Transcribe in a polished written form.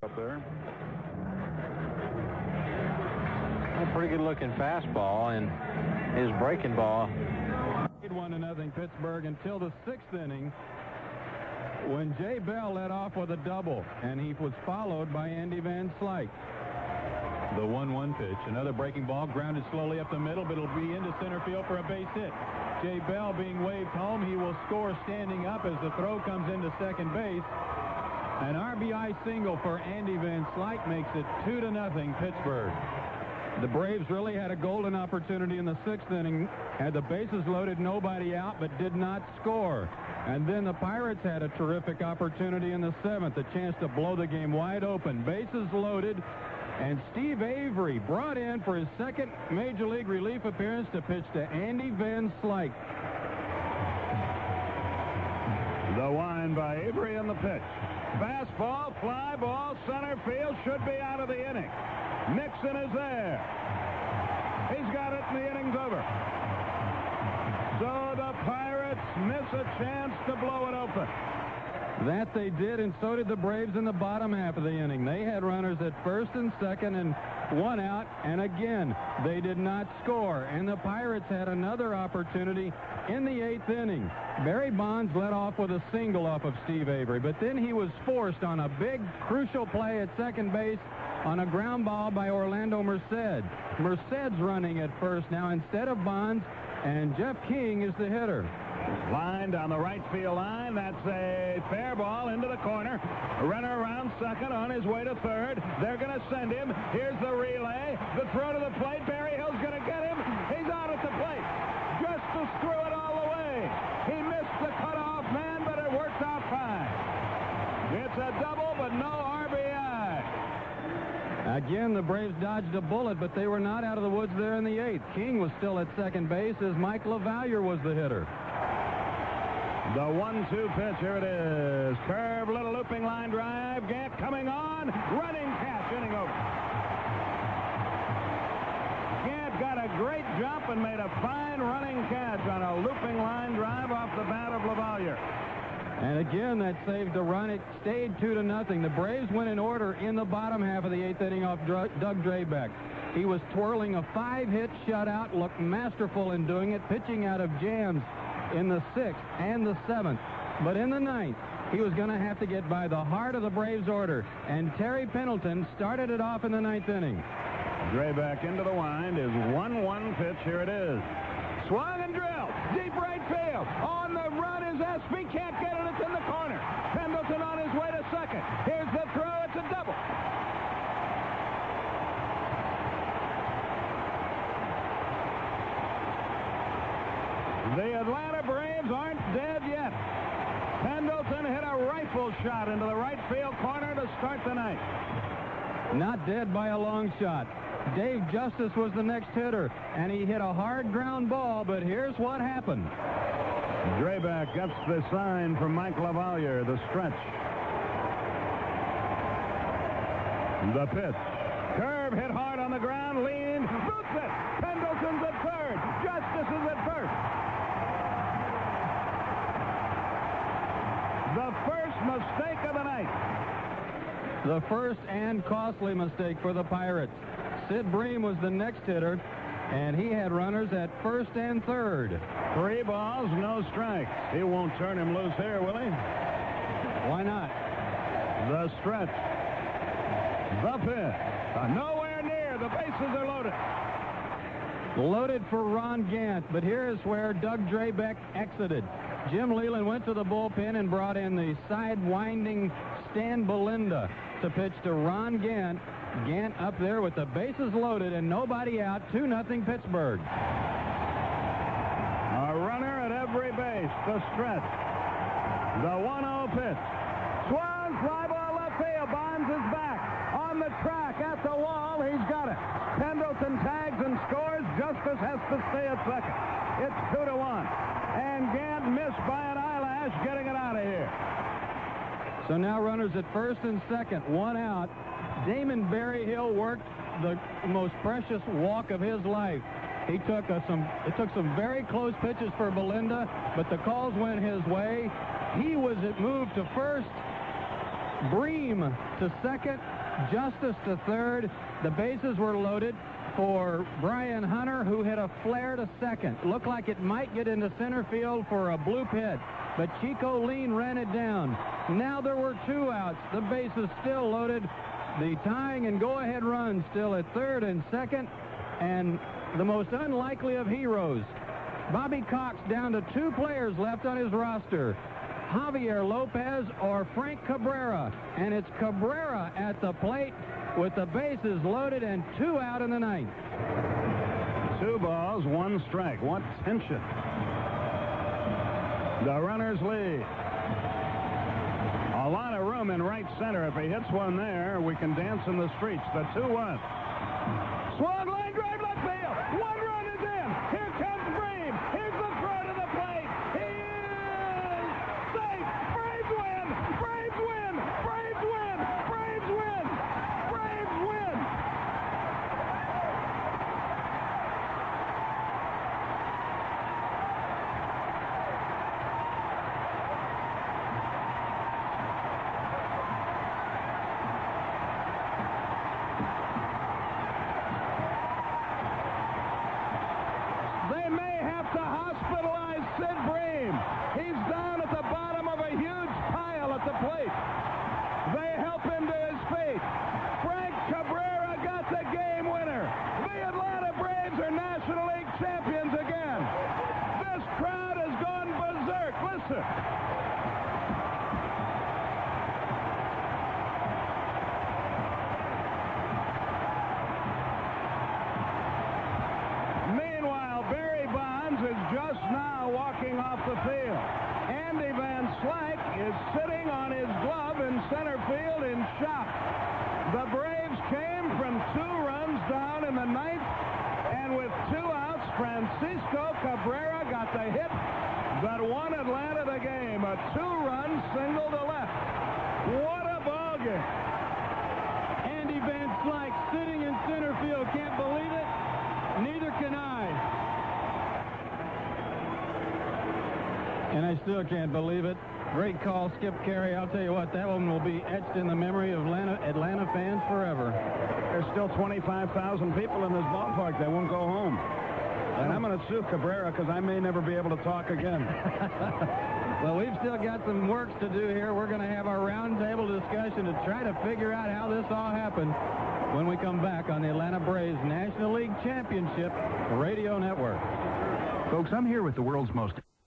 Up there. A pretty good-looking fastball, and his breaking ball. 1-0 Pittsburgh until the 6th inning, when Jay Bell led off with a double, and he was followed by Andy Van Slyke. The 1-1 pitch, another breaking ball, grounded slowly up the middle, but it'll be into center field for a base hit. Jay Bell being waved home. He will score standing up as the throw comes into second base. An RBI single for Andy Van Slyke makes it 2-0 Pittsburgh. The Braves really had a golden opportunity in the 6th inning. Had the bases loaded, nobody out, but did not score. And then the Pirates had a terrific opportunity in the 7th, a chance to blow the game wide open. Bases loaded, and Steve Avery brought in for his second Major League relief appearance to pitch to Andy Van Slyke. The wind by Avery in the pitch. Fastball, fly ball, center field, should be out of the inning. Nixon is there. He's got it, and the inning's over. So the Pirates miss a chance to blow it open. That they did, and so did the Braves in the bottom half of the inning. They had runners at first and second and one out, and again, they did not score. And the Pirates had another opportunity in the 8th inning. Barry Bonds led off with a single off of Steve Avery, but then he was forced on a big, crucial play at second base on a ground ball by Orlando Merced. Merced's running at first now instead of Bonds, and Jeff King is the hitter. Line down the right field line. That's a fair ball into the corner. A runner around second on his way to third. They're going to send him. Here's the relay. The throw to the plate. Barry Hill's going to get him. He's out at the plate. Justice threw it all the way. He missed the cutoff man, but it worked out fine. It's a double, but no RBI. Again, the Braves dodged a bullet, but they were not out of the woods there in the 8th. King was still at second base as Mike LaValliere was the hitter. The 1-2 pitch, here it is. Curve, little looping line drive. Gant coming on. Running catch, inning over. Gant got a great jump and made a fine running catch on a looping line drive off the bat of LaValliere. And again, that saved a run. It stayed 2-0. The Braves went in order in the bottom half of the 8th inning off Doug Drabek. He was twirling a 5-hit shutout, looked masterful in doing it, pitching out of jams in the 6th and the 7th. But in the 9th, he was going to have to get by the heart of the Braves order, and Terry Pendleton started it off in the 9th inning. Drabek into the wind. His 1-1 pitch, here it is. Swung and drilled. Deep right field. On the run is Espy. Can't get it. It's in the corner. Pendleton on his way to second. Here's the throw. It's a double. The Atlanta Braves aren't dead yet. Pendleton hit a rifle shot into the right field corner to start the night. Not dead by a long shot. Dave Justice was the next hitter, and he hit a hard ground ball, but here's what happened. Drabek gets the sign from Mike LaValliere, the stretch. The pitch. Curve hit hard on the ground, lean, boots it. Pendleton's at third. Justice is at first. The first mistake of the night. The first and costly mistake for the Pirates. Sid Bream was the next hitter, and he had runners at first and third. 3 balls, no strikes. He won't turn him loose here, will he? Why not? The stretch. The pitch. Nowhere near. The bases are loaded. Loaded for Ron Gant, but here is where Doug Drabek exited. Jim Leland went to the bullpen and brought in the side-winding Stan Belinda to pitch to Ron Gant. Gant up there with the bases loaded and nobody out. 2-0 Pittsburgh. A runner at every base. The stretch. The 1-0 pitch. Swung, fly ball left field. Bonds is back. On the track at the wall. He's got it. Pendleton tags and scores. Justice has to stay at second. It's 2-1. And Gant missed by an eyelash, getting it out of here. So now runners at first and second, one out. Damon Berryhill worked the most precious walk of his life. He took some very close pitches for Belinda, but the calls went his way. He was moved to first, Bream to second, Justice to third. The bases were loaded for Brian Hunter, who hit a flare to second. Looked like it might get into center field for a bloop hit, but Chico Lean ran it down. Now there were 2 outs. The bases still loaded. The tying and go-ahead run still at third and second, and the most unlikely of heroes, Bobby Cox, down to 2 players left on his roster, Javier Lopez or Frank Cabrera, and it's Cabrera at the plate with the bases loaded and 2 out in the ninth. 2 balls, 1 strike. What tension. The runners lead. A lot of room in right center. If he hits one there, we can dance in the streets. The 2-1. Swung line drive left field. 1 run is in. Here comes Bream. Here's the throw to the plate. He is safe. Braves win. Braves win. Braves win. Braves win. Braves win. They may have to hospitalize Sid Bream. He's down at the bottom of a huge pile at the plate. They help him to his feet. Frank Cabrera got the game winner. The Atlanta Braves are National League champions again. This crowd has gone berserk. Listen. Meanwhile, Barry Bonds is just now walking off the field. Andy Van Slyke is sitting on his glove in center field in shock. The Braves came from 2 runs down in the ninth, and with 2 outs, Francisco Cabrera got the hit that won Atlanta the game. A 2-run single to left. What a ball game. Andy Van Slyke sitting in center field. Can't believe it. Neither can I. And I still can't believe it. Great call, Skip Carey. I'll tell you what, that one will be etched in the memory of Atlanta fans forever. There's still 25,000 people in this ballpark that won't go home. And I'm going to sue Cabrera because I may never be able to talk again. Well, we've still got some work to do here. We're going to have our roundtable discussion to try to figure out how this all happened when we come back on the Atlanta Braves National League Championship Radio Network. Folks, I'm here with the world's most